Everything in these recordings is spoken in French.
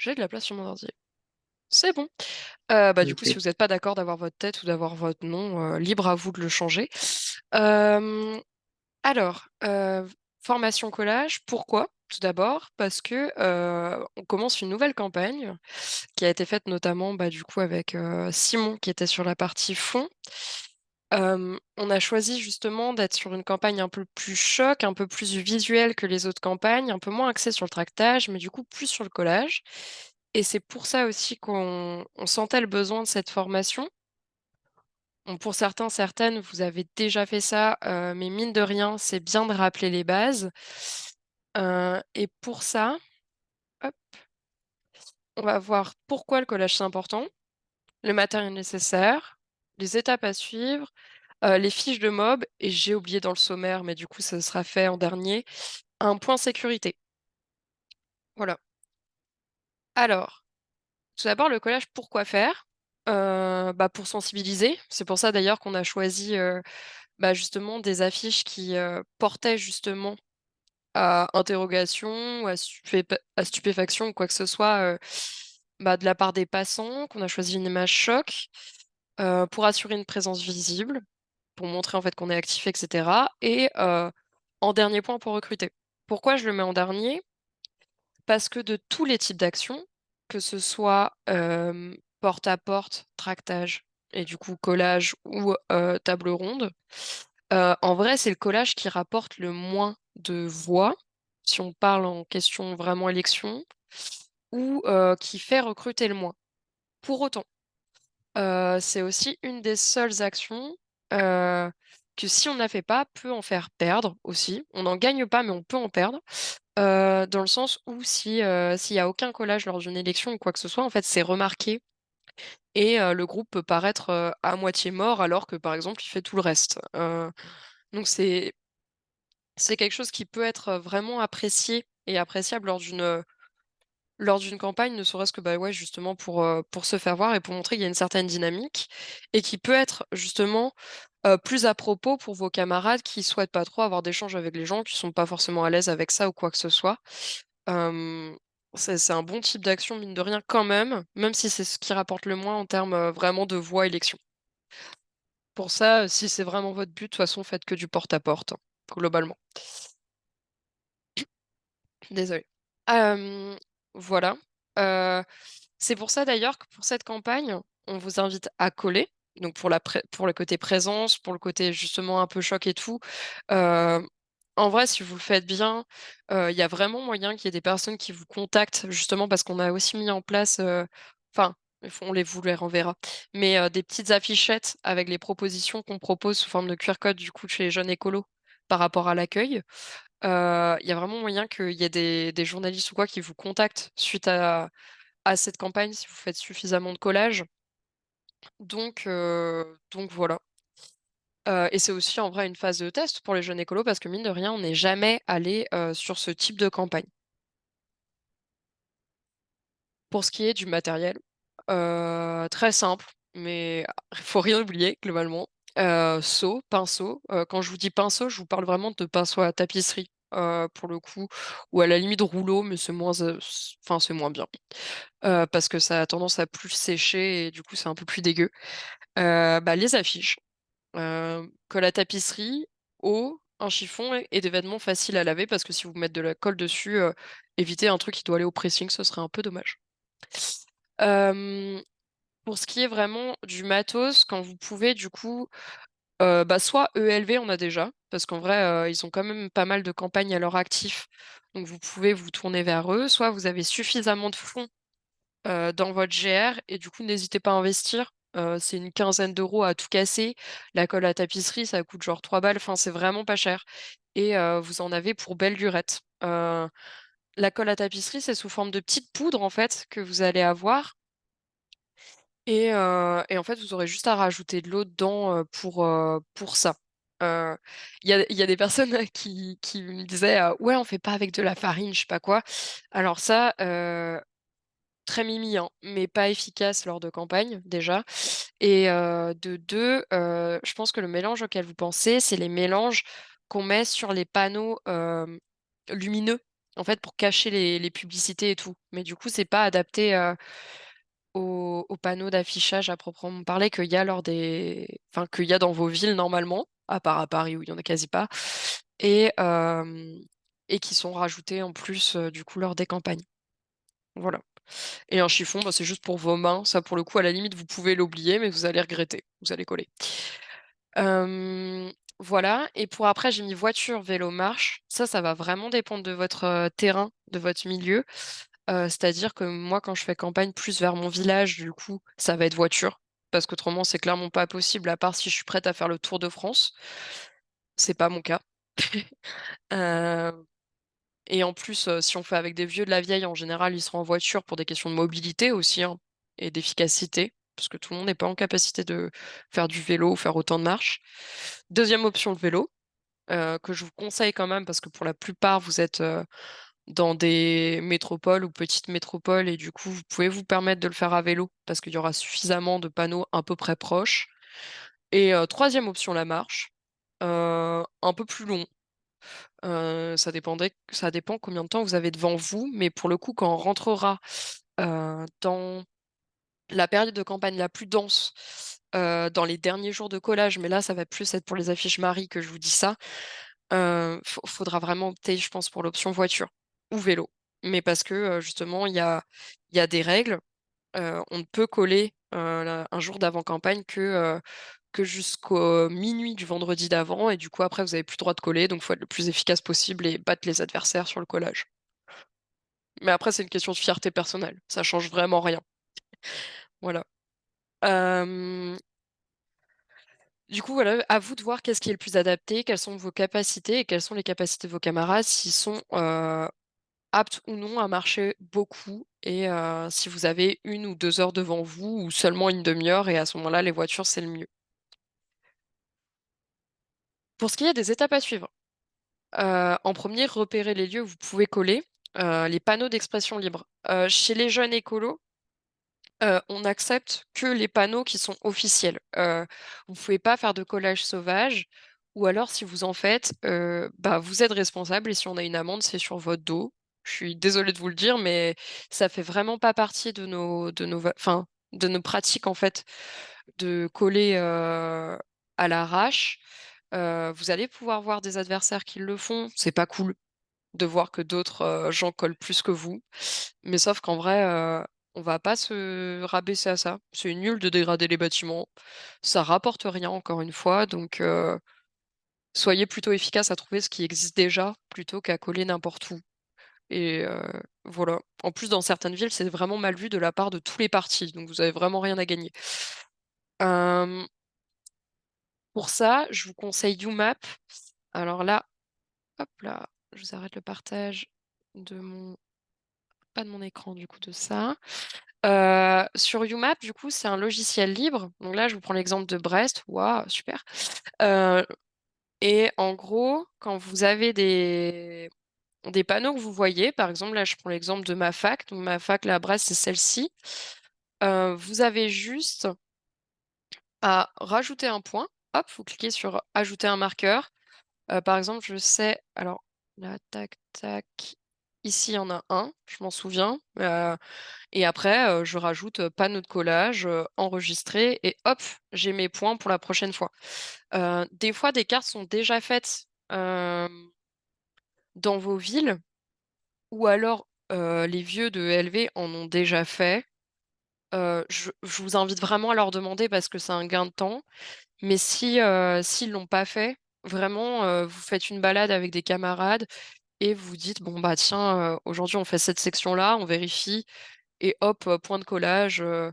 J'ai de la place sur mon ordi. C'est bon. Du coup, si OK. vous êtes pas d'accord d'avoir votre tête ou d'avoir votre nom, libre à vous de le changer. Hem, alors, formation collage, pourquoi? Tout d'abord parce que, on commence une nouvelle campagne qui a été faite notamment, du coup avec, Simon qui était sur la partie fond. On a choisi justement d'être sur une campagne un peu plus choc, un peu plus visuelle que les autres campagnes, un peu moins axée sur le tractage, mais du coup plus sur le collage et c'est pour ça aussi qu'on sentait le besoin de cette formation. Bon, pour certains, certaines, vous avez déjà fait ça, mais mine de rien, c'est bien de rappeler les bases, et pour ça, hop, on va voir pourquoi le collage c'est important, le matériel nécessaire, les étapes à suivre, les fiches de mob et j'ai oublié dans le sommaire, mais du coup, ça sera fait en dernier, un point sécurité. Voilà. Alors, tout d'abord, le collage, pourquoi faire? Pour sensibiliser. C'est pour ça d'ailleurs qu'on a choisi, justement des affiches qui, portaient justement à interrogation ou à stupéfaction ou quoi que ce soit, de la part des passants, qu'on a choisi une image choc, pour assurer une présence visible, pour montrer en fait qu'on est actif et cetera et en dernier point pour recruter. Pourquoi je le mets en dernier? Parce que de tous les types d'actions, que ce soit, porte-à-porte, tractage et du coup collage ou, table ronde, en vrai, c'est le collage qui rapporte le moins de voix, si on parle en question vraiment élection ou, qui fait recruter le moins. Pour autant, c'est aussi une des seules actions, heu, que si on ne la fait pas, peut en faire perdre aussi. On n'en gagne pas, mais on peut en perdre. Dans le sens où s'il y a aucun collage lors d'une élection ou quoi que ce soit, en fait, c'est remarqué et le groupe peut paraître, à moitié mort alors que, par exemple, il fait tout le reste. Donc c'est quelque chose qui peut être, vraiment apprécié et appréciable lors d'une campagne, ne serait-ce que, ouais, justement pour se faire voir et pour montrer qu'il y a une certaine dynamique et qui peut être justement, plus à propos pour vos camarades qui souhaitent pas trop avoir d'échanges avec les gens, qui sont pas forcément à l'aise avec ça ou quoi que ce soit. Hem, c'est un bon type d'action mine de rien quand même, même si c'est ce qui rapporte le moins en termes, vraiment de voix élection. Pour ça, si c'est vraiment votre but, de toute façon, faites que du porte-à-porte, hein, globalement. Désolée. Hem, voilà, heu, c'est pour ça d'ailleurs que pour cette campagne, on vous invite à coller, donc pour le côté présence, pour le côté justement un peu choc et tout. Hem, En vrai, si vous le faites bien, il y a vraiment moyen qu'il y ait des personnes qui vous contactent justement parce qu'on a aussi mis en place, enfin, on les vous les renverra, mais des petites affichettes avec les propositions qu'on propose sous forme de QR code du coup chez les jeunes écolos par rapport à l'accueil. Il y a vraiment moyen qu'il y ait des journalistes ou quoi qui vous contactent suite à cette campagne si vous faites suffisamment de collages. Donc voilà. Et c'est aussi en vrai une phase de test pour les jeunes écolos parce que mine de rien, on n'est jamais allé, sur ce type de campagne. Pour ce qui est du matériel, très simple, mais il faut rien oublier globalement. Seau, pinceau, quand je vous dis pinceau, je vous parle vraiment de pinceau à tapisserie, pour le coup, ou à la limite rouleau, mais c'est moins, c'est moins bien. Parce que ça a tendance à plus sécher et du coup, c'est un peu plus dégueu. Les affiches, colle à tapisserie, eau, un chiffon et des vêtements faciles à laver parce que si vous mettez de la colle dessus, évitez un truc qui doit aller au pressing, ce serait un peu dommage. Hem, pour ce qui est vraiment du matos, quand vous pouvez du coup, soit ELV, on a déjà, parce qu'en vrai, ils ont quand même pas mal de campagnes à leur actif, donc vous pouvez vous tourner vers eux. Soit vous avez suffisamment de fonds, dans votre GR et du coup n'hésitez pas à investir. C'est une quinzaine d'euros à tout casser. La colle à tapisserie, ça coûte genre 3 balles, enfin c'est vraiment pas cher et vous en avez pour belle lurette. La colle à tapisserie, c'est sous forme de petite poudre en fait que vous allez avoir et en fait, vous aurez juste à rajouter de l'eau dedans, pour ça. Heu, il y a des personnes qui me disaient: «Ouais, on fait pas avec de la farine, je sais pas quoi». Alors ça, très mimi, hein, mais pas efficace lors de campagne, déjà et de 2, je pense que le mélange auquel vous pensez, c'est les mélanges qu'on met sur les panneaux, lumineux. en fait, pour cacher les publicités et tout. Mais du coup, c'est pas adapté aux panneaux d'affichage à proprement parler qu'il y a enfin, qu'il y a dans vos villes normalement, à part à Paris où il y en a quasi pas, et, euh, et qui sont rajoutés en plus du coup lors des campagnes. Voilà. Et un chiffon, bah, c'est juste pour vos mains. Ça, pour le coup, à la limite, vous pouvez l'oublier, mais vous allez regretter. Vous allez coller. Euh, voilà. Et pour après, j'ai mis voiture, vélo, marche. Ça va vraiment dépendre de votre terrain, de votre milieu. C'est-à-dire que moi, quand je fais campagne plus vers mon village, du coup, ça va être voiture. Parce qu'autrement, c'est clairement pas possible, à part si je suis prête à faire le tour de France. C'est pas mon cas. Euh, et en plus, si on fait avec des vieux de la vieille, en général, ils seront en voiture pour des questions de mobilité aussi, hein, et d'efficacité. Parce que tout le monde n'est pas en capacité de faire du vélo ou faire autant de marches. Deuxième option, le vélo, que je vous conseille quand même, parce que pour la plupart, vous êtes dans des métropoles ou petites métropoles et du coup, vous pouvez vous permettre de le faire à vélo parce qu'il y aura suffisamment de panneaux à peu près proches. Et troisième option, la marche. Un peu plus long. Ça dépend combien de temps vous avez devant vous, mais pour le coup, quand on rentrera dans la période de campagne la plus dense, dans les derniers jours de collage, mais là, ça va plus être pour les affiches Marie que je vous dis ça, faudra vraiment opter, je pense, pour l'option voiture ou vélo. Mais parce que justement, il y a des règles. On ne peut coller un jour d'avant-campagne que jusqu'au minuit du vendredi d'avant. Et du coup, après, vous n'avez plus le droit de coller. Donc, il faut être le plus efficace possible et battre les adversaires sur le collage. Mais après, c'est une question de fierté personnelle. Ça change vraiment rien. Voilà. Euh, Du coup, voilà, à vous de voir qu'est-ce qui est le plus adapté, quelles sont vos capacités et quelles sont les capacités de vos camarades, s'ils sont aptes ou non à marcher beaucoup et si vous avez 1 ou 2 heures devant vous ou seulement une demi-heure et à ce moment-là, les voitures, c'est le mieux. Pour ce qui est des étapes à suivre, en premier, repérez les lieux où vous pouvez coller les panneaux d'expression libre. Chez les jeunes écolos, on accepte que les panneaux qui sont officiels. Vous pouvez pas faire de collage sauvage, ou alors si vous en faites, bah, vous êtes responsable et si on a une amende, c'est sur votre dos. Je suis désolée de vous le dire, mais ça fait vraiment pas partie enfin, de nos pratiques en fait de coller à l'arrache. Vous allez pouvoir voir des adversaires qui le font. C'est pas cool de voir que d'autres gens collent plus que vous. Mais sauf qu'en vrai, on va pas se rabaisser à ça. C'est nul de dégrader les bâtiments. Ça rapporte rien, encore une fois. Donc, soyez plutôt efficace à trouver ce qui existe déjà plutôt qu'à coller n'importe où. Et voilà. En plus, dans certaines villes, c'est vraiment mal vu de la part de tous les partis. Donc, vous avez vraiment rien à gagner. Euh, pour ça, je vous conseille UMAP. Alors là, hop là, je vous arrête le partage de mon pas de mon écran du coup de ça. Sur UMAP, du coup, c'est un logiciel libre. Donc là, je vous prends l'exemple de Brest. Waouh, super. Euh, et en gros, quand vous avez des panneaux que vous voyez, par exemple, là, je prends l'exemple de ma fac. Donc ma fac, là, à Brest, c'est celle-ci. Vous avez juste à rajouter un point. Hop, vous cliquez sur ajouter un marqueur. Par exemple, je sais, alors là, tac, tac. Ici, il y en a un, je m'en souviens. Et après, je rajoute panneau de collage, enregistré, et hop, j'ai mes points pour la prochaine fois. Des fois, des cartes sont déjà faites dans vos villes, ou alors les vieux de LV en ont déjà fait. Je vous invite vraiment à leur demander parce que c'est un gain de temps. Mais si s'ils l'ont pas fait, vraiment, vous faites une balade avec des camarades et vous dites, bon bah tiens, aujourd'hui on fait cette section-là, on vérifie, et hop, point de collage. Je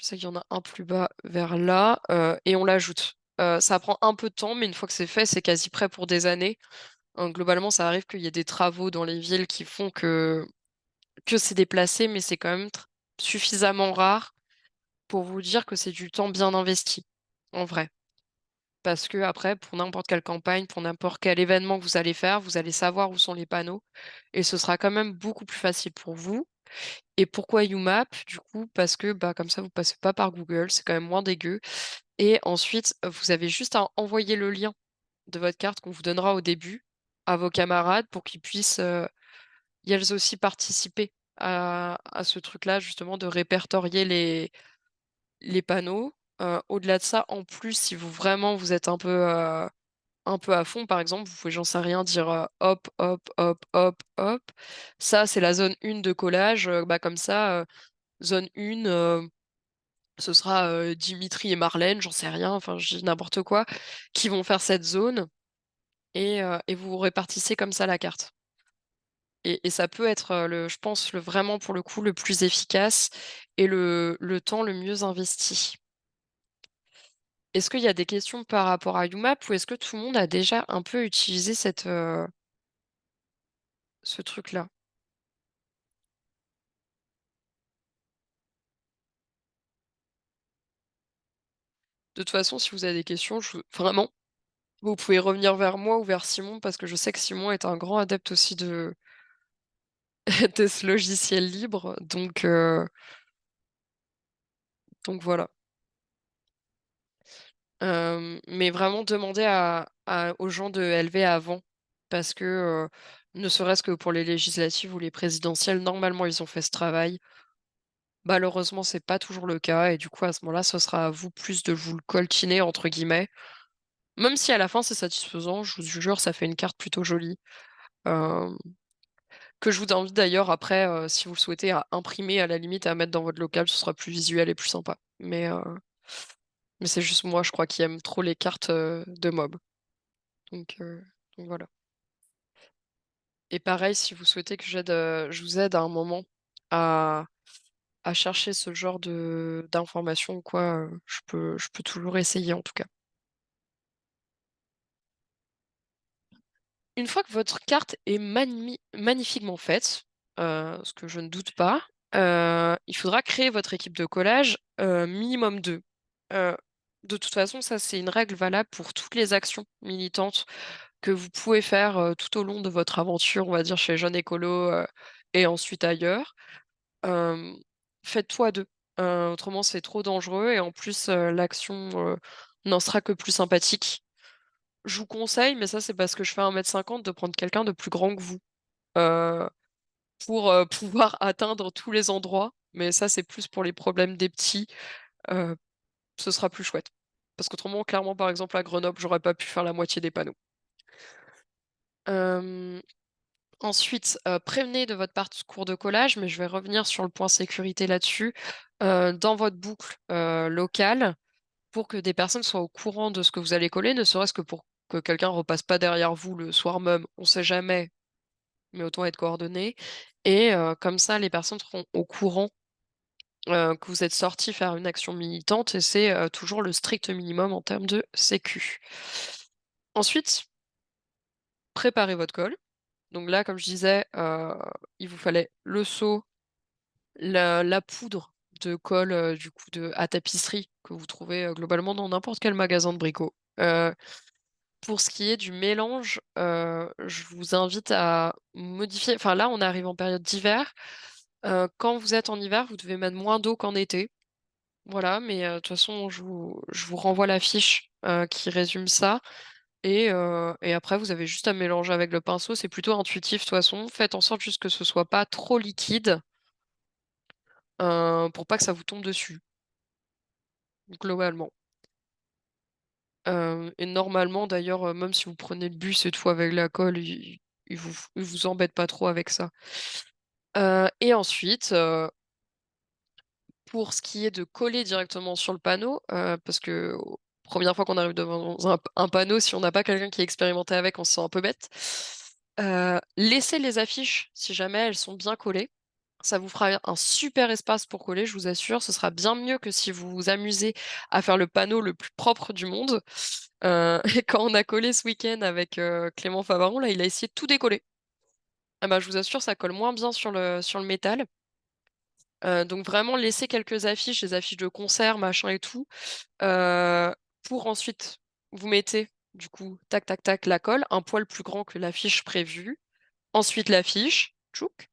sais qu'il y en a un plus bas vers là, et on l'ajoute. Ça prend un peu de temps, mais une fois que c'est fait, c'est quasi prêt pour des années. Globalement, ça arrive qu'il y ait des travaux dans les villes qui font que c'est déplacé, mais c'est quand même suffisamment rare pour vous dire que c'est du temps bien investi, en vrai. Parce que après, pour n'importe quelle campagne, pour n'importe quel événement que vous allez faire, vous allez savoir où sont les panneaux, et ce sera quand même beaucoup plus facile pour vous. Et pourquoi UMAP? Du coup, parce que bah, comme ça, vous passez pas par Google, c'est quand même moins dégueu. Et ensuite, vous avez juste à envoyer le lien de votre carte qu'on vous donnera au début à vos camarades pour qu'ils puissent. y elles aussi participer à ce truc-là, justement, de répertorier les panneaux. Au-delà de ça, en plus, si vous vraiment vous êtes un peu à fond, par exemple, vous pouvez, j'en sais rien, dire, hop, hop, hop, hop, hop. Ça, c'est la zone 1 de collage, bah, comme ça, zone 1, ce sera, Dimitri et Marlène, j'en sais rien, enfin, je dis n'importe quoi, qui vont faire cette zone et vous répartissez comme ça la carte. Et ça peut être, le je pense, le vraiment pour le coup, le plus efficace et le temps le mieux investi. Est-ce qu'il y a des questions par rapport à YouMap ou est-ce que tout le monde a déjà un peu utilisé ce truc-là? De toute façon, si vous avez des questions, vraiment, vous pouvez revenir vers moi ou vers Simon parce que je sais que Simon est un grand adepte aussi de ce logiciel libre, donc voilà. Mais vraiment demander aux gens de LV avant parce que, ne serait-ce que pour les législatives ou les présidentielles, normalement, ils ont fait ce travail. Malheureusement, c'est pas toujours le cas et du coup, à ce moment-là, ce sera à vous plus de vous le «coltiner» entre guillemets. Même si à la fin, c'est satisfaisant, je vous jure, ça fait une carte plutôt jolie, hem, que je vous invite d'ailleurs après, si vous le souhaitez, à imprimer à la limite, à mettre dans votre local, ce sera plus visuel et plus sympa. Mais c'est juste moi, je crois, qui aime trop les cartes, de mob. Donc heu, donc voilà. Et pareil, si vous souhaitez que je vous aide à un moment à chercher ce genre de d'informations ou quoi, je peux toujours essayer en tout cas. Une fois que votre carte est magnifiquement faite, ce que je ne doute pas, il faudra créer votre équipe de collage, minimum 2. Heu, de toute façon, ça, c'est une règle valable pour toutes les actions militantes que vous pouvez faire, tout au long de votre aventure, on va dire chez Jeunes Écolos, et ensuite ailleurs. Hem, Faites tout à 2, autrement c'est trop dangereux et en plus, l'action, n'en sera que plus sympathique. Je vous conseille, mais ça c'est parce que je fais 1,50 m, de prendre quelqu'un de plus grand que vous, heu, pour, pouvoir atteindre tous les endroits, mais ça c'est plus pour les problèmes des petits, heu, ce sera plus chouette. Parce qu'autrement, clairement, par exemple, à Grenoble, j'aurais pas pu faire la moitié des panneaux. Hem Ensuite, prévenez de votre parcours de collage, mais je vais revenir sur le point sécurité là-dessus, dans votre boucle, locale, pour que des personnes soient au courant de ce que vous allez coller, ne serait-ce que pour que quelqu'un repasse pas derrière vous le soir même, on sait jamais, mais autant être coordonné et comme ça les personnes seront au courant, que vous êtes sortis faire une action militante et c'est, toujours le strict minimum en termes de sécu. Ensuite, préparez votre colle. Donc là, comme je disais, il vous fallait le seau, la poudre de colle, du coup à tapisserie que vous trouvez, globalement dans n'importe quel magasin de brico. Pour ce qui est du mélange, je vous invite à modifier enfin là, on arrive en période d'hiver. Quand vous êtes en hiver, vous devez mettre moins d'eau qu'en été. Voilà, mais de toute façon, je vous renvoie la fiche, qui résume ça et après vous avez juste à mélanger avec le pinceau. C'est plutôt intuitif de toute façon. Faites en sorte juste que ce soit pas trop liquide, pour pas que ça vous tombe dessus, globalement. Et normalement d'ailleurs, même si vous prenez le bus et tout avec la colle, il vous embête pas trop avec ça. Et ensuite, pour ce qui est de coller directement sur le panneau, parce que première fois qu'on arrive devant un panneau, si on n'a pas quelqu'un qui est expérimenté avec, on se sent un peu bête. Laissez les affiches si jamais elles sont bien collées. Ça vous fera un super espace pour coller, je vous assure. Ce sera bien mieux que si vous vous amusez à faire le panneau le plus propre du monde. Et quand on a collé ce week-end avec, Clément Favaron, là, il a essayé de tout décoller. Ah bah, je vous assure, ça colle moins bien sur le métal. Donc vraiment laisser quelques affiches, des affiches de concert, machin et tout, heu, pour ensuite vous mettez du coup, tac, tac, tac, la colle, un poil plus grand que l'affiche prévue. Ensuite l'affiche, tchouc,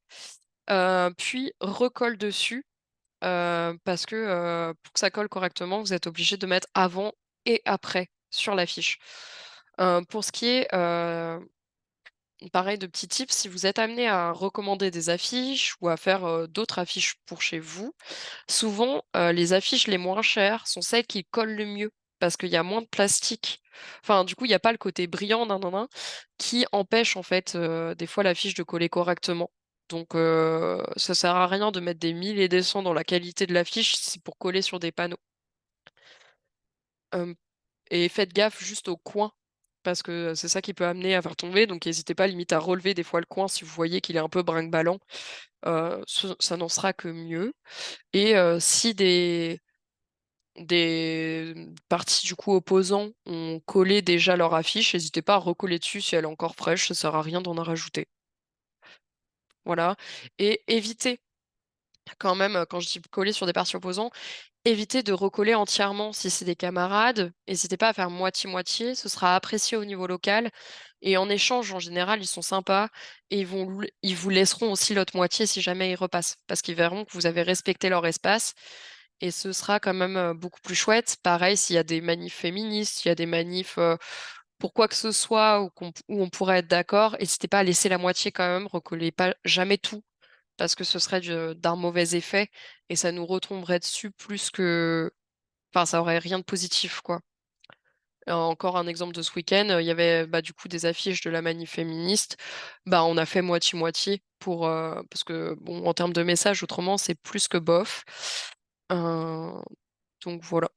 puis recolle dessus, parce que, pour que ça colle correctement, vous êtes obligé de mettre avant et après sur l'affiche. Pour ce qui est, pareil, de petits tips, si vous êtes amené à recommander des affiches ou à faire, d'autres affiches pour chez vous, souvent, les affiches les moins chères sont celles qui collent le mieux parce qu'il y a moins de plastique. Enfin, du coup, il y a pas le côté brillant nin nin nin qui empêche en fait, des fois l'affiche de coller correctement. Donc ça sert à rien de mettre des 1000 et des cents dans la qualité de l'affiche si c'est pour coller sur des panneaux. Hem Et faites gaffe juste au coin parce que c'est ça qui peut amener à faire tomber, donc n'hésitez pas limite à relever des fois le coin si vous voyez qu'il est un peu brinque-ballant, ce ça n'en sera que mieux et si des partis du coup opposants ont collé déjà leur affiche, n'hésitez pas à recoller dessus si elle est encore fraîche, ça sert à rien d'en rajouter. Voilà et évitez quand même, quand je dis coller sur des partis opposants, évitez de recoller entièrement si c'est des camarades. N'hésitez pas à faire moitié-moitié, ce sera apprécié au niveau local et en échange, en général, ils sont sympas et ils vous laisseront aussi l'autre moitié si jamais ils repassent. Parce qu'ils verront que vous avez respecté leur espace et ce sera quand même, beaucoup plus chouette. Pareil, s'il y a des manifs féministes, s'il y a des manifs, pour quoi que ce soit où on pourrait être d'accord, n'hésitez pas à laisser la moitié quand même, recollez pas jamais tout parce que ce serait d'un mauvais effet et ça nous retomberait dessus plus que enfin, ça aurait rien de positif, quoi. Encore un exemple de ce week-end, il y avait, bah, du coup, des affiches de la manif féministe. Bah, on a fait moitié-moitié pour, parce que bon, en termes de message, autrement, c'est plus que bof. Heu, donc voilà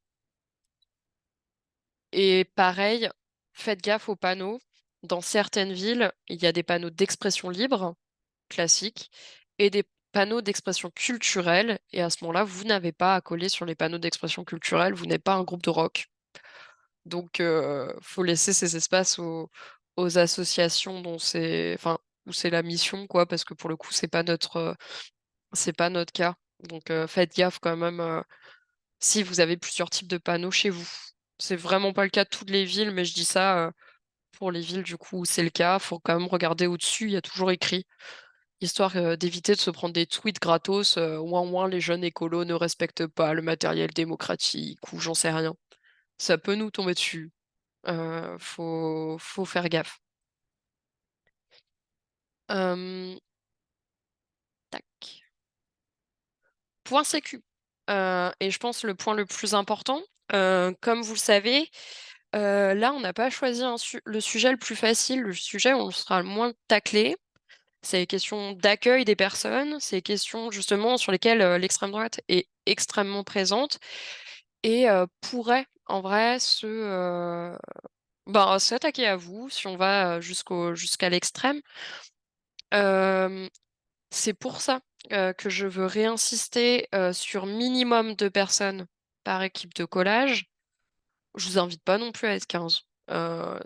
et pareil, faites gaffe aux panneaux. Dans certaines villes, il y a des panneaux d'expression libre, classiques, et des panneaux d'expression culturelle et à ce moment-là, vous n'avez pas à coller sur les panneaux d'expression culturelle, vous n'êtes pas un groupe de rock. Donc faut laisser ces espaces aux associations dont c'est enfin, où c'est la mission quoi, parce que pour le coup, c'est pas notre cas. Donc faites gaffe quand même, si vous avez plusieurs types de panneaux chez vous. C'est vraiment pas le cas de toutes les villes, mais je dis ça, pour les villes du coup où c'est le cas, faut quand même regarder au-dessus, il y a toujours écrit, histoire, d'éviter de se prendre des tweets gratos, «Ouin ouin, les jeunes écolos ne respectent pas le matériel démocratique» ou j'en sais rien. Ça peut nous tomber dessus. Faut faire gaffe. Hem, tac. Point sécu, et je pense le point le plus important, comme vous le savez, là, on n'a pas choisi le sujet le plus facile, le sujet où on sera le moins taclé. C'est les questions d'accueil des personnes, c'est les questions justement sur lesquelles, l'extrême droite est extrêmement présente et pourrait en vrai s'attaquer à vous si on va, jusqu'à l'extrême. Hem C'est pour ça, que je veux réinsister, sur minimum 2 personnes par équipe de collage. Je vous invite pas non plus à être 15.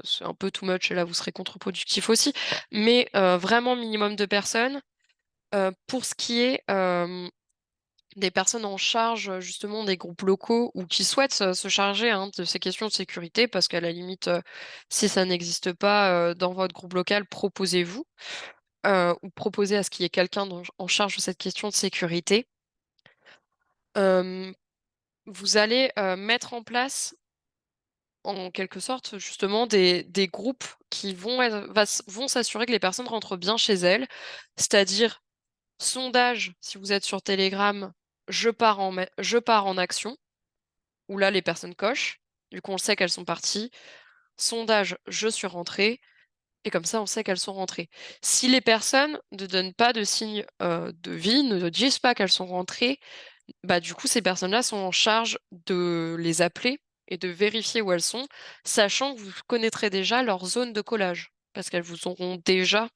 C'est un peu too much et là vous serez contre-productif aussi. Mais, vraiment minimum 2 personnes. Pour ce qui est, des personnes en charge, justement des groupes locaux ou qui souhaitent se charger, hein, de ces questions de sécurité parce qu'à la limite, si ça n'existe pas, dans votre groupe local, proposez-vous. Ou proposer à ce qu'il y ait quelqu'un en charge de cette question de sécurité. Hem, Vous allez, mettre en place, en quelque sorte, justement des groupes qui vont s'assurer que les personnes rentrent bien chez elles. C'est-à-dire, sondage, si vous êtes sur Telegram: «Je pars en action», où là, les personnes cochent. Du coup, on sait qu'elles sont parties. Sondage: «Je suis rentrée». Et comme ça, on sait qu'elles sont rentrées. Si les personnes ne donnent pas de signe, de vie, ne disent pas qu'elles sont rentrées, bah, du coup, ces personnes-là sont en charge de les appeler et de vérifier où elles sont, sachant que vous connaîtrez déjà leur zone de collage, parce qu'elles vous auront déjà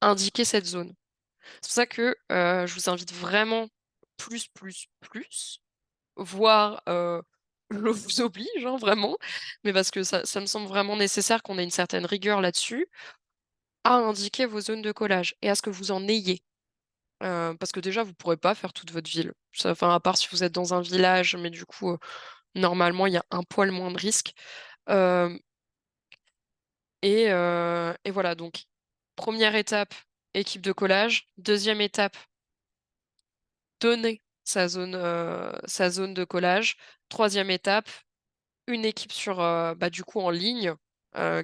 indiqué cette zone. C'est pour ça que, je vous invite vraiment plus, voire, je vous oblige, hein, vraiment, mais parce que ça me semble vraiment nécessaire qu'on ait une certaine rigueur là-dessus. À indiquer vos zones de collage et à ce que vous en ayez. Parce que déjà, vous pourrez pas faire toute votre ville. Ça enfin, à part si vous êtes dans un village, mais du coup, normalement, il y a un poil moins de risques. Hem et voilà donc première étape, équipe de collage. Deuxième étape, donner sa zone de collage. Troisième étape, une équipe sur, bah, du coup en ligne,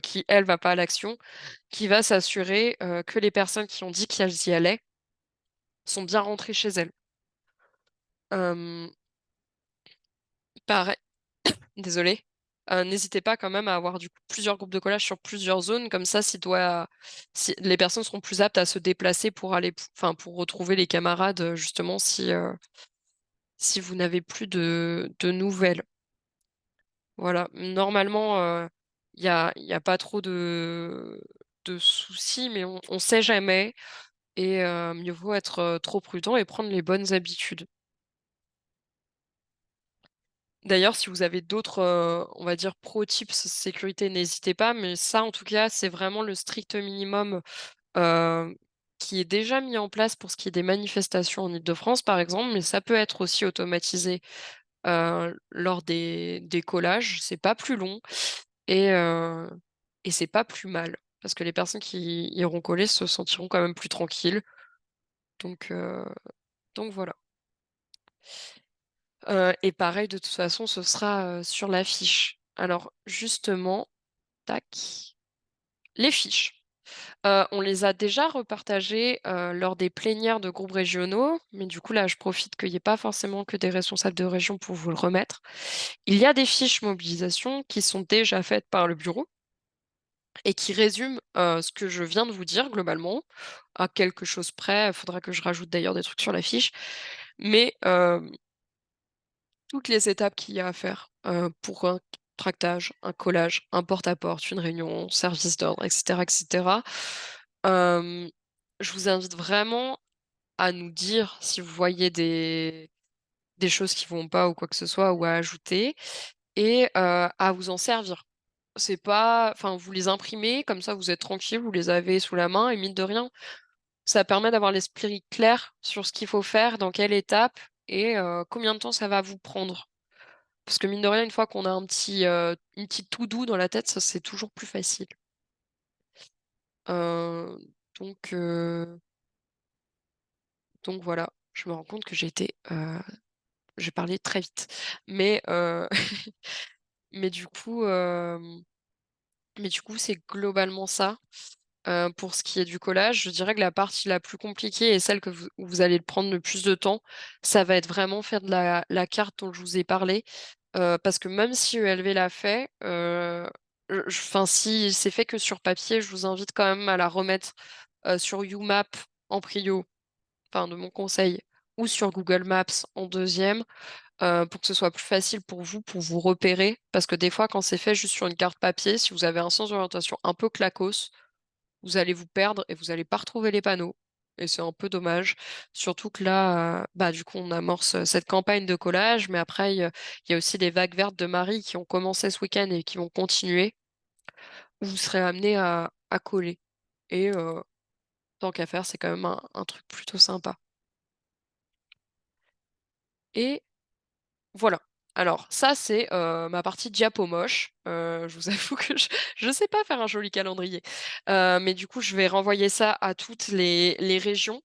qui elle va pas à l'action, qui va s'assurer, que les personnes qui ont dit qu'elles y allaient sont bien rentrées chez elles. Hem, Pareil, désolée. N'hésitez pas quand même à avoir du coup plusieurs groupes de collage sur plusieurs zones, comme ça si les personnes seront plus aptes à se déplacer pour aller enfin pour retrouver les camarades, justement si vous n'avez plus de nouvelles. Voilà. Normalement, il y a pas trop de soucis, mais on sait jamais et mieux vaut être, trop prudent et prendre les bonnes habitudes. D'ailleurs, si vous avez d'autres, on va dire pro tips sécurité, n'hésitez pas, mais ça, en tout cas, c'est vraiment le strict minimum, heu, qui est déjà mis en place pour ce qui est des manifestations en Île-de-France, par exemple, mais ça peut être aussi automatisé, lors des collages. C'est pas plus long et c'est pas plus mal parce que les personnes qui iront coller se sentiront quand même plus tranquilles donc heu, donc voilà. Et pareil, de toute façon, ce sera, sur la fiche. Alors justement, tac, les fiches. On les a déjà repartagées, lors des plénières de groupes régionaux, mais du coup, là, je profite qu'il y ait pas forcément que des responsables de région pour vous le remettre. Il y a des fiches mobilisation qui sont déjà faites par le bureau et qui résument, ce que je viens de vous dire globalement, à quelque chose près. Il faudra que je rajoute d'ailleurs des trucs sur la fiche, mais toutes les étapes qu'il y a à faire, pour un tractage, un collage, un porte-à-porte, une réunion, service d'ordre, et cetera. Hem, je vous invite vraiment à nous dire si vous voyez des choses qui vont pas ou quoi que ce soit ou à ajouter et à vous en servir. C'est pas enfin, vous les imprimez, comme ça vous êtes tranquille, vous les avez sous la main et mine de rien, ça permet d'avoir l'esprit clair sur ce qu'il faut faire, dans quelle étape et combien de temps ça va vous prendre. Parce que mine de rien, une fois qu'on a une petite to do dans la tête, ça c'est toujours plus facile. Heu, donc heu, donc voilà, je me rends compte que j'ai parlé très vite. Mais mais du coup, c'est globalement ça. Pour ce qui est du collage, je dirais que la partie la plus compliquée et celle que où vous allez prendre le plus de temps, ça va être vraiment faire de la carte dont je vous ai parlé. Parce que même si ELV l'a fait, enfin si c'est fait que sur papier, je vous invite quand même à la remettre, sur YouMap en prio, enfin de mon conseil, ou sur Google Maps en deuxième, pour que ce soit plus facile pour vous repérer. Parce que des fois, quand c'est fait juste sur une carte papier, si vous avez un sens d'orientation un peu claquos, vous allez vous perdre et vous allez pas retrouver les panneaux et c'est un peu dommage. Surtout que là, bah, du coup, on amorce, cette campagne de collage, mais après il y a aussi les vagues vertes de Marie qui ont commencé ce week-end et qui vont continuer, où vous serez amenés à coller et tant qu'à faire, c'est quand même un truc plutôt sympa et voilà. Alors ça, c'est, ma partie diapo moche. Je vous avoue que je sais pas faire un joli calendrier, mais du coup, je vais renvoyer ça à toutes les régions.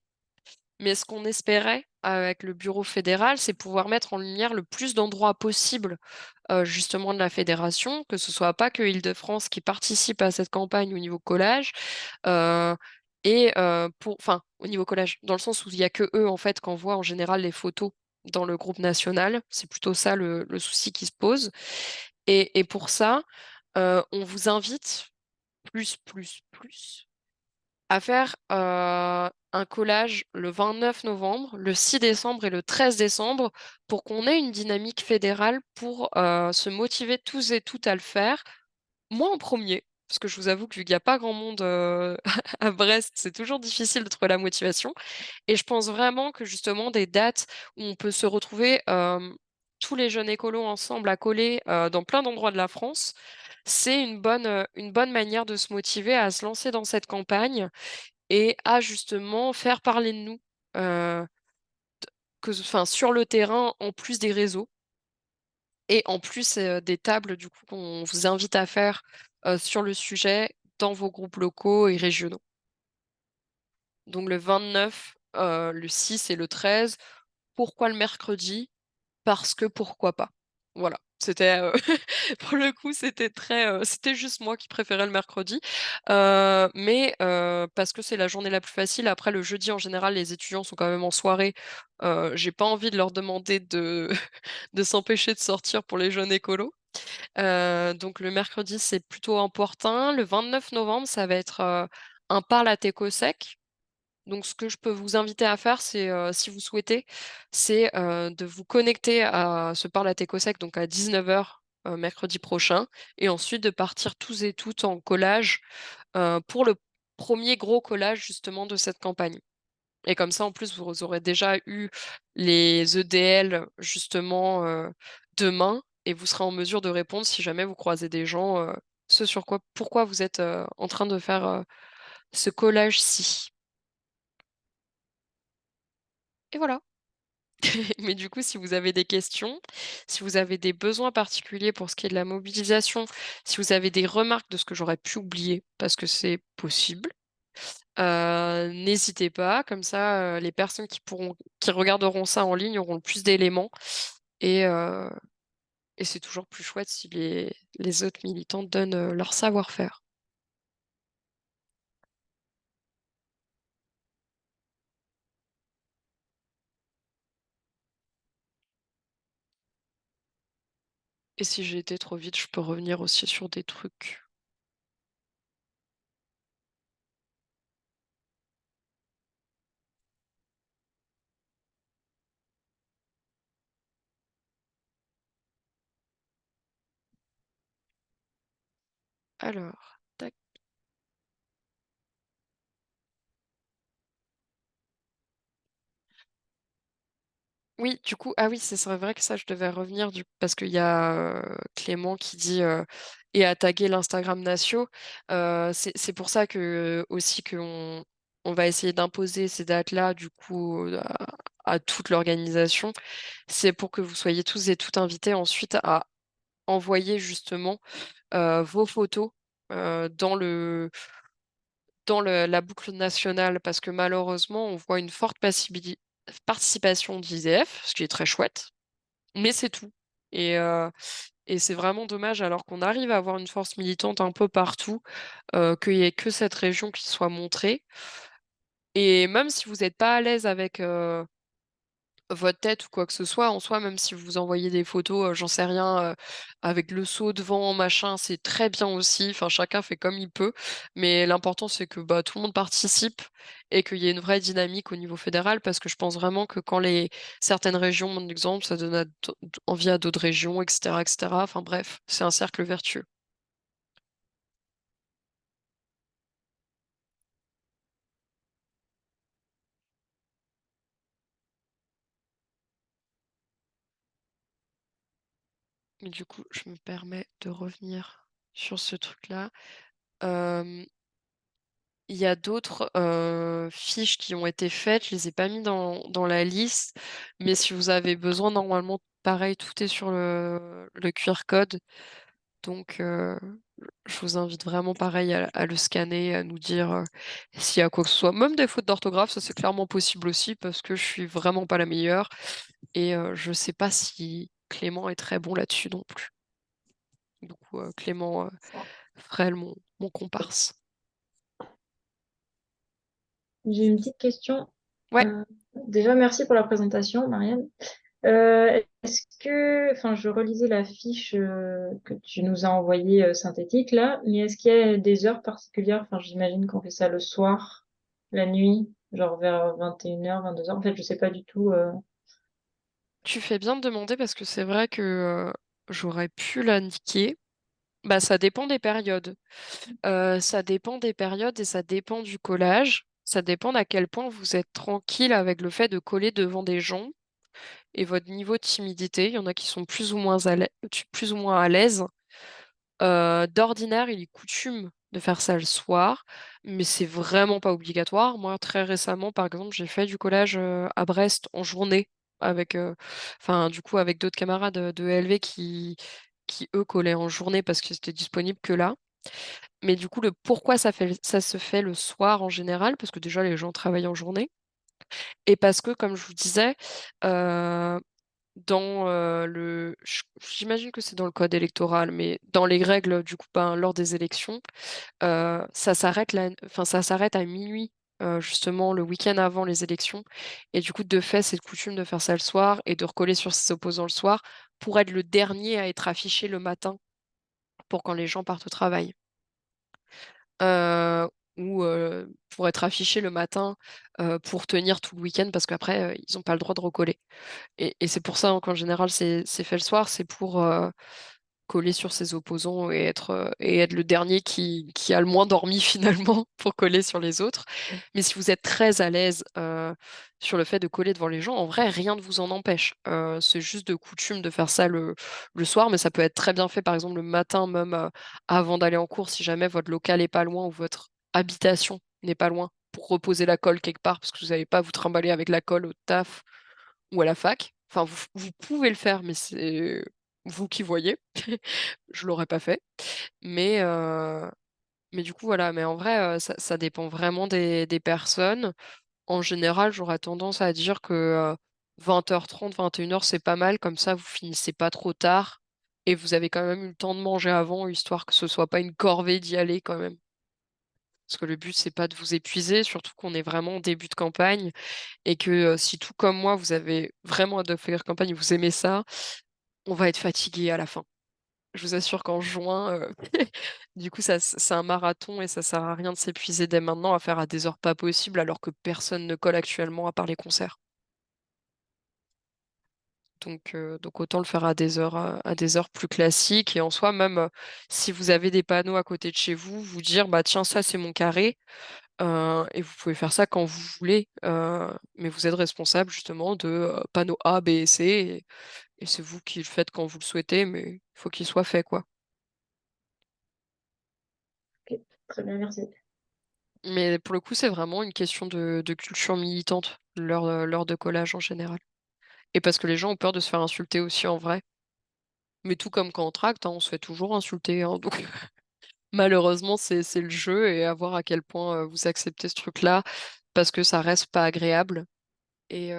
Mais ce qu'on espérait avec le bureau fédéral, c'est pouvoir mettre en lumière le plus d'endroits possible, justement de la fédération, que ce soit pas que Île-de-France qui participe à cette campagne au niveau collage, heu enfin, au niveau collage, dans le sens où il y a que eux, en fait, qui envoient en général les photos dans le groupe national. C'est plutôt ça le souci qui se pose et pour ça, on vous invite plus à faire, un collage le 29 novembre, le 6 décembre et le 13 décembre pour qu'on ait une dynamique fédérale pour, se motiver tous et toutes à le faire. Moi en premier, parce que je vous avoue que vu qu'il y a pas grand monde, à Brest, c'est toujours difficile de trouver la motivation et je pense vraiment que justement des dates où on peut se retrouver, tous les jeunes écolos ensemble à coller, dans plein d'endroits de la France, c'est une bonne manière de se motiver à se lancer dans cette campagne et à justement faire parler de nous, heu, enfin sur le terrain en plus des réseaux et en plus, des tables du coup qu'on vous invite à faire, sur le sujet dans vos groupes locaux et régionaux. Donc le 29, le 6 et le 13. Pourquoi le mercredi? Parce que pourquoi pas. Voilà. C'était, pour le coup, c'était très, c'était juste moi qui préférais le mercredi, mais parce que c'est la journée la plus facile. Après le jeudi, en général, les étudiants sont quand même en soirée, j'ai pas envie de leur demander de de s'empêcher de sortir pour les jeunes écolos. Donc le mercredi, c'est plutôt important. Le 29 novembre, ça va être, un parle à Teco sec. Donc ce que je peux vous inviter à faire, c'est, si vous souhaitez, c'est, de vous connecter à ce parle à Tecosec, donc à 19h, mercredi prochain et ensuite de partir tous et toutes en collage, pour le premier gros collage justement de cette campagne et comme ça, en plus, vous aurez déjà eu les EDL justement, demain et vous serez en mesure de répondre si jamais vous croisez des gens, ce sur quoi pourquoi vous êtes, en train de faire, ce collage-ci et voilà. Mais du coup, si vous avez des questions, si vous avez des besoins particuliers pour ce qui est de la mobilisation, si vous avez des remarques de ce que j'aurais pu oublier, parce que c'est possible, n'hésitez pas. Comme ça, les personnes qui regarderont ça en ligne auront le plus d'éléments et heu et c'est toujours plus chouette si les autres militants donnent, leur savoir-faire. Et si j'ai été trop vite, je peux revenir aussi sur des trucs. Alors, tac. Oui, du coup, ah oui, c'est vrai que ça, je devais revenir parce qu'il y a Clément qui dit et a tagué l'Instagram Natio. C'est pour ça que aussi on va essayer d'imposer ces dates-là, du coup, à toute l'organisation. C'est pour que vous soyez tous et toutes invités ensuite à envoyer justement vos photos dans la boucle nationale, parce que malheureusement, on voit une forte participation d'IDF, ce qui est très chouette. Mais c'est tout et c'est vraiment dommage alors qu'on arrive à avoir une force militante un peu partout, qu'il y ait que cette région qui soit montrée et même si vous êtes pas à l'aise avec, votre tête ou quoi que ce soit, en soi, même si vous envoyez des photos, j'en sais rien, avec le seau devant, machin, c'est très bien aussi. Enfin, chacun fait comme il peut, mais l'important, c'est que, bah, tout le monde participe et qu'il y ait une vraie dynamique au niveau fédéral parce que je pense vraiment que quand les certaines régions montrent l'exemple, ça donne envie à d'autres régions et cetera et cetera. Enfin bref, c'est un cercle vertueux et du coup, je me permets de revenir sur ce truc-là. Hem Il y a d'autres, fiches qui ont été faites, je les ai pas mis dans la liste, mais si vous avez besoin, normalement, pareil, tout est sur le QR code, donc je vous invite vraiment pareil à le scanner, à nous dire, s'il y a quoi que ce soit. Même des fautes d'orthographe, ça c'est clairement possible aussi parce que je suis vraiment pas la meilleure et je sais pas si Clément est très bon là-dessus non plus. Du coup, Clément, Frel, mon comparse. J'ai une petite question. Ouais. Euh, Déjà, merci pour la présentation, Marianne. Est-ce que, enfin, je relisais la fiche que tu nous as envoyée synthétique là, mais est-ce qu'il y a des heures particulières? Enfin, j'imagine qu'on fait ça le soir, la nuit, genre vers 21h, 22h. En fait, je sais pas du tout. Tu fais bien de demander parce que c'est vrai que j'aurais pu l'indiquer. Bah, ça dépend des périodes. Ça dépend des périodes et ça dépend du collage. Ça dépend à quel point vous êtes tranquille avec le fait de coller devant des gens et votre niveau de timidité. Il y en a qui sont plus ou moins à l'aise. D'ordinaire, il est coutume de faire ça le soir, mais c'est vraiment pas obligatoire. Moi, très récemment, par exemple, j'ai fait du collage à Brest en journée avec, enfin, du coup, avec d'autres camarades de LV qui eux collaient en journée parce que c'était disponible que là. Mais du coup, le pourquoi ça se fait le soir en général, parce que déjà les gens travaillent en journée, et parce que, comme je vous disais, dans j'imagine que c'est dans le code électoral, mais dans les règles, du coup, ben, lors des élections, ça s'arrête à minuit, justement, le week-end avant les élections. Et du coup, de fait, c'est coutume de faire ça le soir et de recoller sur ses opposants le soir pour être le dernier à être affiché le matin pour quand les gens partent au travail. Heu, ou pour être affiché le matin, pour tenir tout le week-end parce qu'après, ils ont pas le droit de recoller. Et c'est pour ça, hein, qu'en général, c'est fait le soir, c'est pour, coller sur ses opposants et être le dernier qui a le moins dormi finalement pour coller sur les autres. Mais si vous êtes très à l'aise, sur le fait de coller devant les gens, en vrai, rien ne vous en empêche. C'est juste de coutume de faire ça le soir, mais ça peut être très bien fait, par exemple, le matin même, avant d'aller en cours, si jamais votre local est pas loin ou votre habitation n'est pas loin, pour reposer la colle quelque part, parce que vous n'allez pas vous trimballer avec la colle au taf ou à la fac. Enfin, vous pouvez le faire, mais c'est vous qui voyez. Je l'aurais pas fait, mais du coup, voilà. Mais en vrai, ça dépend vraiment des personnes. En général, j'aurais tendance à dire que, 20h30-21h, c'est pas mal, comme ça vous finissez pas trop tard et vous avez quand même eu le temps de manger avant, histoire que ce soit pas une corvée d'y aller quand même. Parce que le but, c'est pas de vous épuiser, surtout qu'on est vraiment en début de campagne et que, si tout comme moi, vous avez vraiment hâte de faire campagne, vous aimez ça, on va être fatigué à la fin. Je vous assure qu'en juin, du coup, c'est un marathon et ça sert à rien de s'épuiser dès maintenant à faire à des heures pas possibles alors que personne ne colle actuellement à part les concerts. Donc autant le faire à des heures plus classiques et en soi même, si vous avez des panneaux à côté de chez vous, vous dire: «Bah tiens, ça c'est mon carré», et vous pouvez faire ça quand vous voulez, mais vous êtes responsable justement de, panneaux A, B et C et c'est vous qui le faites quand vous le souhaitez, mais il faut qu'il soit fait, quoi. OK, très bien, merci. Mais pour le coup, c'est vraiment une question de culture militante, l'heure de collage en général. Et parce que les gens ont peur de se faire insulter aussi en vrai. Mais tout comme quand on tracte, hein, on se fait toujours insulter, hein, donc malheureusement, c'est le jeu et à voir à quel point, vous acceptez ce truc-là, parce que ça reste pas agréable et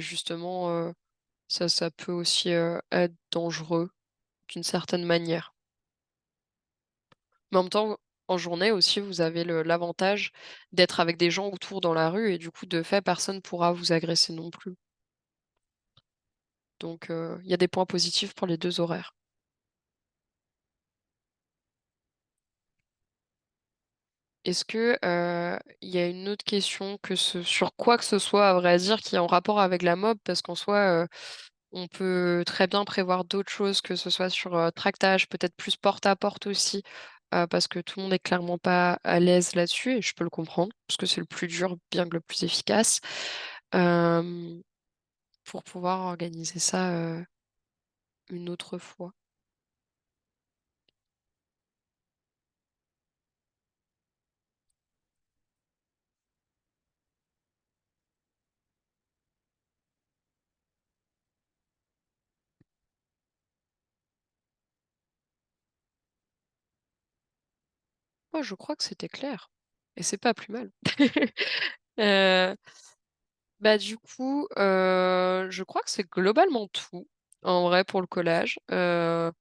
justement, ça peut aussi, être dangereux d'une certaine manière. Mais en même temps, en journée aussi, vous avez l'avantage d'être avec des gens autour dans la rue et du coup, de fait, personne pourra vous agresser non plus. Donc, il y a des points positifs pour les 2 horaires. Est-ce que, il y a une autre question sur quoi que ce soit, à vrai dire, qui est en rapport avec la mob? Parce qu'en soi, on peut très bien prévoir d'autres choses, que ce soit sur, tractage, peut-être plus porte-à-porte aussi, parce que tout le monde est clairement pas à l'aise là-dessus et je peux le comprendre, parce que c'est le plus dur, bien que le plus efficace. Hem, pour pouvoir organiser ça, une autre fois. Oh, je crois que c'était clair et c'est pas plus mal. Heu, bah, du coup, je crois que c'est globalement tout, en vrai, pour le collage. De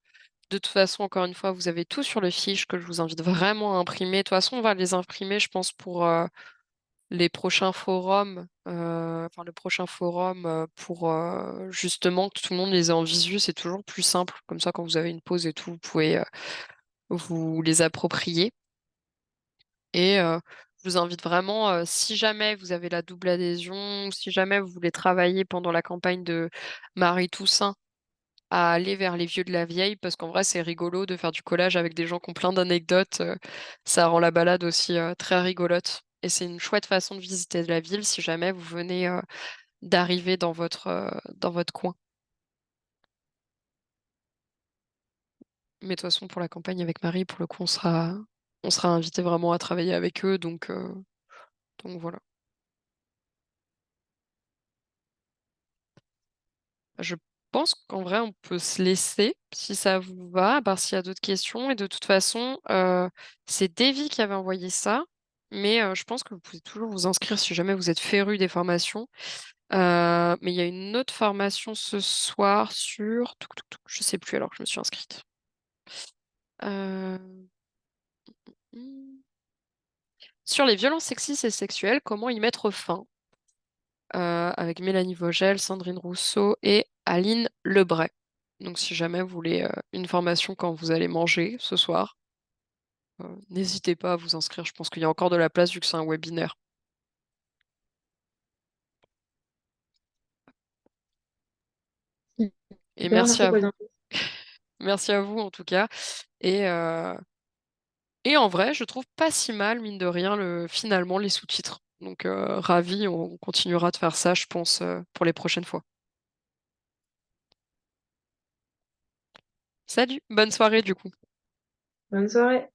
toute façon, encore une fois, vous avez tout sur les fiches que je vous invite vraiment à imprimer. De toute façon, on va les imprimer, je pense, pour, les prochains forums, enfin le prochain forum, pour, justement que tout le monde les ait en visu, c'est toujours plus simple. Comme ça, quand vous avez une pause et tout, vous pouvez, vous les approprier et je vous invite vraiment, si jamais vous avez la double adhésion ou si jamais vous voulez travailler pendant la campagne de Marie Toussaint, à aller vers les vieux de la vieille parce qu'en vrai, c'est rigolo de faire du collage avec des gens qui ont plein d'anecdotes, ça rend la balade aussi, très rigolote et c'est une chouette façon de visiter la ville si jamais vous venez, d'arriver dans votre coin. Mais de toute façon, pour la campagne avec Marie, pour le coup, on sera invité vraiment à travailler avec eux donc voilà. Je pense qu'en vrai, on peut se laisser, si ça vous va, à part s'il y a d'autres questions et de toute façon, c'est Davy qui avait envoyé ça, mais je pense que vous pouvez toujours vous inscrire si jamais vous êtes féru des formations Mais il y a une autre formation ce soir sur... Je sais plus alors que je me suis inscrite. Euh, hmm. Sur les violences sexistes et sexuelles, comment y mettre fin? Avec Mélanie Vogel, Sandrine Rousseau et Aline Lebray. Donc si jamais vous voulez une formation quand vous allez manger ce soir, n'hésitez pas à vous inscrire. Je pense qu'il y a encore de la place vu que c'est un webinaire. Et Super, merci merci à pour les vous. infos. Merci à vous en tout cas. Et, euh, et en vrai, je trouve pas si mal, mine de rien, finalement, les sous-titres. Donc ravi, on continuera de faire ça, je pense, pour les prochaines fois. Salut, bonne soirée du coup. Bonne soirée.